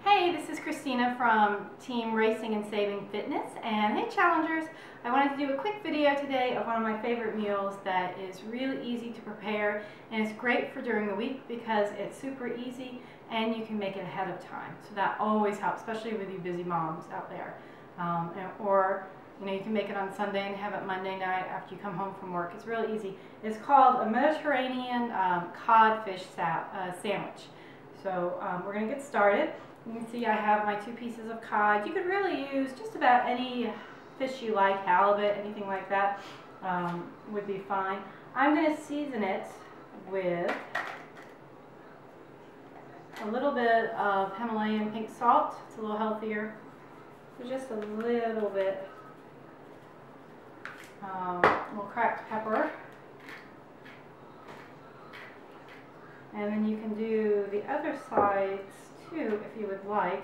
Hey, this is Christina from Team Racing and Saving Fitness, and hey challengers, I wanted to do a quick video today of one of my favorite meals that is really easy to prepare, and it's great for during the week because it's super easy and you can make it ahead of time. So that always helps, especially with you busy moms out there. Or you can make it on Sunday and have it Monday night after you come home from work. It's really easy. It's called a Mediterranean codfish sandwich. So we're going to get started. You can see I have my 2 pieces of cod. You could really use just about any fish you like, halibut, anything like that would be fine. I'm going to season it with a little bit of Himalayan pink salt. It's a little healthier. So just a little bit. A little cracked pepper. And then you can do the other sides too, if you would like.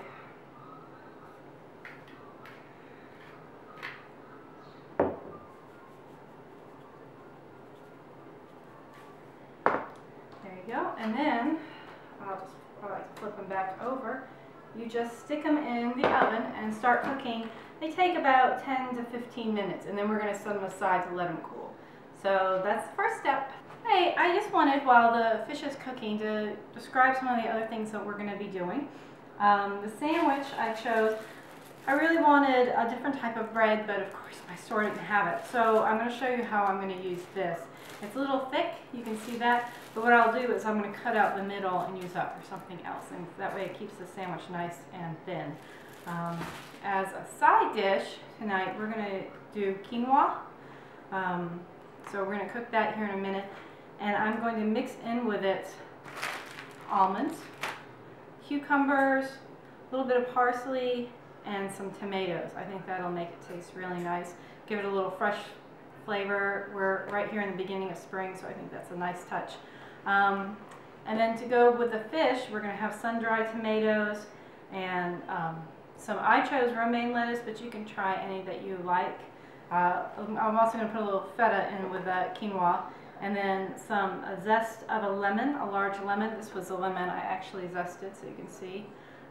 There you go. And then I like to flip them back over. You just stick them in the oven and start cooking. They take about 10 to 15 minutes, and then we're going to set them aside to let them cool. So that's the first step. Hey, I just wanted, while the fish is cooking, to describe some of the other things that we're going to be doing. The sandwich I chose, I really wanted a different type of bread, but of course my store didn't have it. So I'm going to show you how I'm going to use this. It's a little thick, you can see that, but what I'll do is I'm going to cut out the middle and use that for something else, and that way it keeps the sandwich nice and thin. As a side dish tonight, we're going to do quinoa. So we're going to cook that here in a minute. And I'm going to mix in with it almonds, cucumbers, a little bit of parsley, and some tomatoes. I think that'll make it taste really nice. Give it a little fresh flavor. We're right here in the beginning of spring, so I think that's a nice touch. And then to go with the fish, we're going to have sun-dried tomatoes and I chose romaine lettuce, but you can try any that you like. I'm also going to put a little feta in with that quinoa. And then a zest of a lemon, a large lemon. This was a lemon I actually zested, so you can see.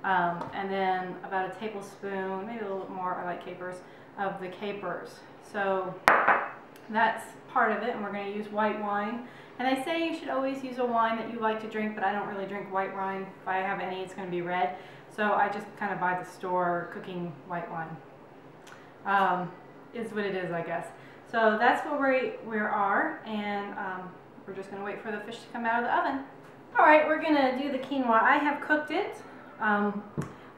And then about a tablespoon, maybe a little bit more, I like capers, of the capers. So that's part of it, and we're going to use white wine. And they say you should always use a wine that you like to drink, but I don't really drink white wine. If I have any, it's going to be red. So I just kind of buy the store cooking white wine. Is what it is, I guess. So that's where we are, and we're just going to wait for the fish to come out of the oven. Alright, we're going to do the quinoa. I have cooked it.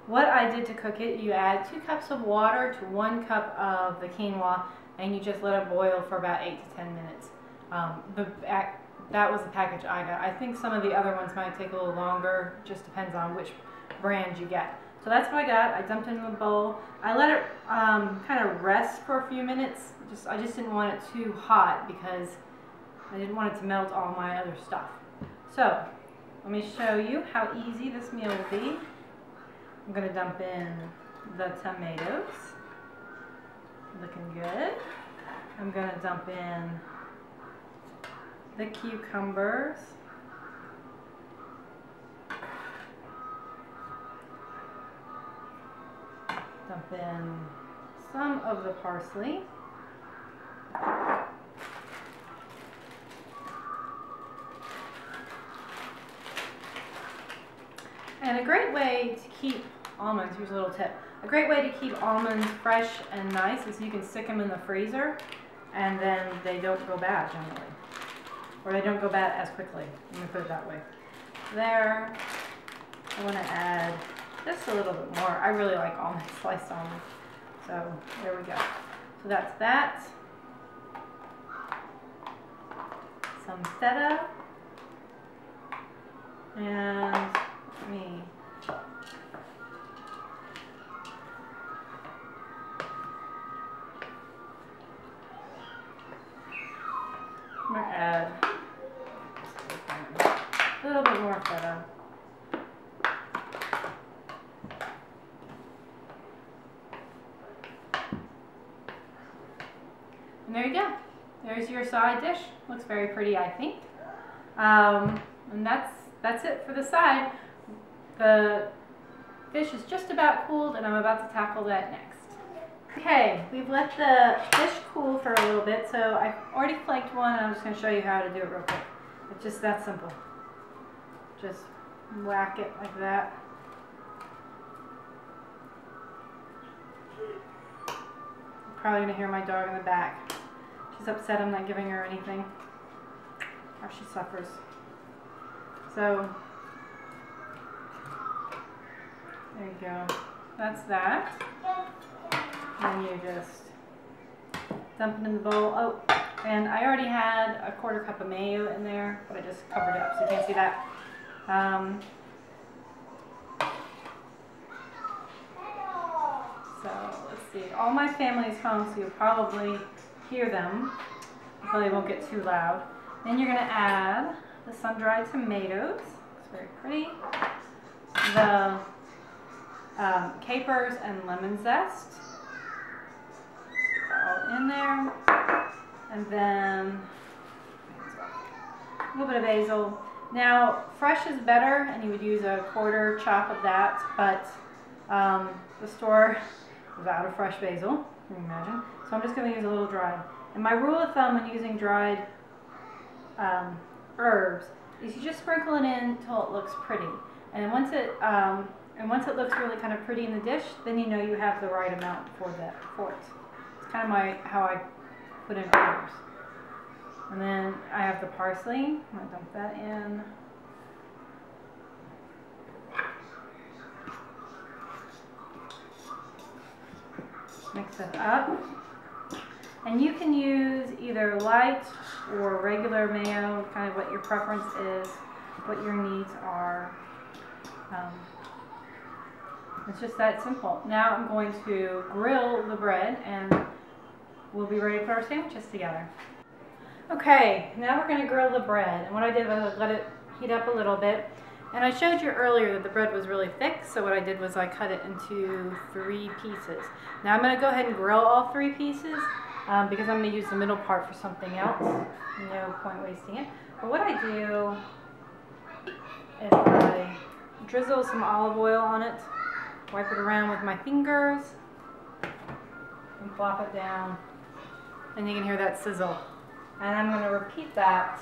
What I did to cook it, you add 2 cups of water to 1 cup of the quinoa, and you just let it boil for about 8 to 10 minutes. That was the package I got. I think some of the other ones might take a little longer, just depends on which brand you get. So that's what I got. I dumped it in the bowl. I let it kind of rest for a few minutes. I just didn't want it too hot because I didn't want it to melt all my other stuff. So let me show you how easy this meal will be. I'm going to dump in the tomatoes. Looking good. I'm going to dump in the cucumbers. Dump in some of the parsley. And a great way to keep almonds, here's a little tip, a great way to keep almonds fresh and nice is you can stick them in the freezer and then they don't go bad generally. Or they don't go bad as quickly, let me put it that way. There, I want to add just a little bit more. I really like almonds, sliced almonds. So there we go. So that's that. Some feta. And let me I'm going to add a little bit more feta. And there you go. There's your side dish. Looks very pretty, I think. And that's it for the side. The fish is just about cooled, and I'm about to tackle that next. Okay, we've let the fish cool for a little bit, so I've already flaked one, and I'm just going to show you how to do it real quick. It's just that simple. Just whack it like that. You're probably going to hear my dog in the back. She's upset I'm not giving her anything, or she suffers. So, there you go. That's that. And you just dump it in the bowl. Oh, and I already had a 1/4 cup of mayo in there, but I just covered it up so you can't see that. So let's see. All my family's home, so you'll probably hear them. Hopefully they won't get too loud. Then you're going to add the sun-dried tomatoes. It's very pretty. The capers and lemon zest. All in there. And then a little bit of basil. Now, fresh is better, and you would use a 1/4 chop of that, but the store was out of fresh basil, can you imagine? So I'm just going to use a little dried. And my rule of thumb when using dried herbs is you just sprinkle it in until it looks pretty. And once it looks really kind of pretty in the dish, then you know you have the right amount for it. It's kind of how I put in herbs. And then I have the parsley. I'm going to dump that in. Mix it up. And you can use either light or regular mayo, kind of what your preference is, what your needs are. It's just that simple. Now I'm going to grill the bread and we'll be ready to put our sandwiches together. Okay, now we're going to grill the bread. And what I did was I let it heat up a little bit. And I showed you earlier that the bread was really thick, so what I did was I cut it into 3 pieces. Now I'm going to go ahead and grill all 3 pieces because I'm going to use the middle part for something else. No point wasting it. But what I do is I drizzle some olive oil on it, wipe it around with my fingers, and plop it down. And you can hear that sizzle. And I'm going to repeat that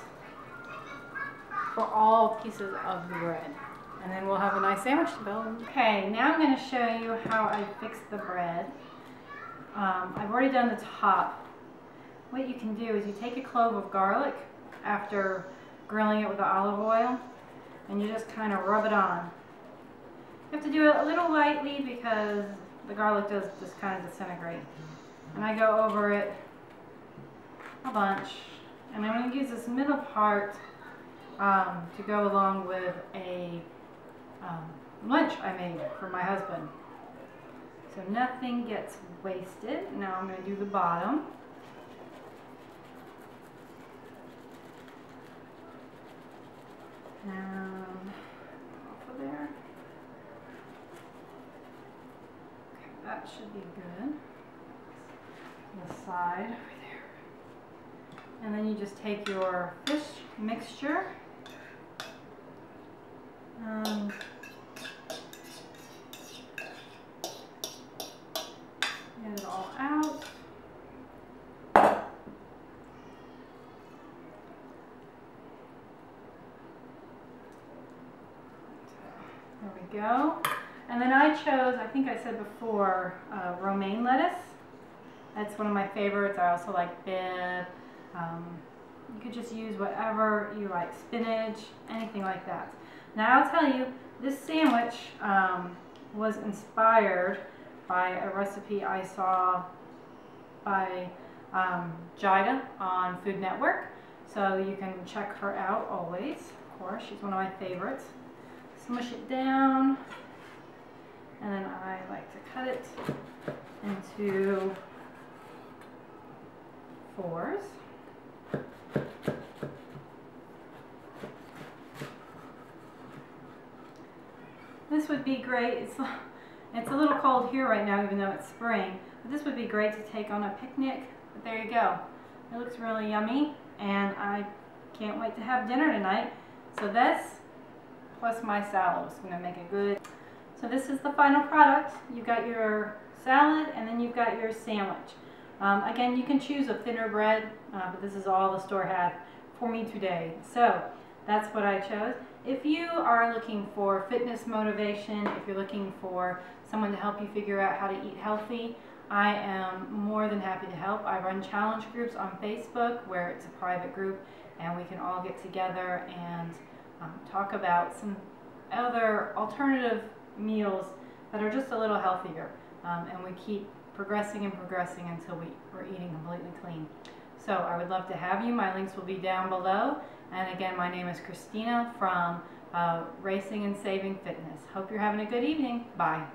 for all pieces of the bread. And then we'll have a nice sandwich to build. Okay, now I'm going to show you how I fix the bread. I've already done the top. What you can do is you take a clove of garlic after grilling it with the olive oil, and you just kind of rub it on. You have to do it a little lightly because the garlic does just kind of disintegrate. And I go over it a bunch. And I'm going to use this middle part to go along with a lunch I made for my husband. So nothing gets wasted. Now I'm going to do the bottom. And off of there. Okay, that should be good. The side over there. And then you just take your fish mixture. Get it all out. There we go. And then I chose, I think I said before, romaine lettuce. That's one of my favorites. I also like Bibb. You could just use whatever you like, spinach, anything like that. Now I'll tell you, this sandwich was inspired by a recipe I saw by Jida on Food Network. So you can check her out always, of course. She's one of my favorites. Smush it down, and then I like to cut it into 4s. This would be great. It's a little cold here right now, even though it's spring. But this would be great to take on a picnic. But there you go. It looks really yummy, and I can't wait to have dinner tonight. So this plus my salad is going to make it good. So this is the final product. You've got your salad and then you've got your sandwich. Again, you can choose a thinner bread, but this is all the store had for me today. So that's what I chose. If you are looking for fitness motivation, if you're looking for someone to help you figure out how to eat healthy, I am more than happy to help. I run challenge groups on Facebook where it's a private group and we can all get together and talk about some other alternative meals that are just a little healthier, and we keep progressing and progressing until we're eating completely clean. So I would love to have you. My links will be down below. And again, my name is Christina from Racing and Saving Fitness. Hope you're having a good evening. Bye.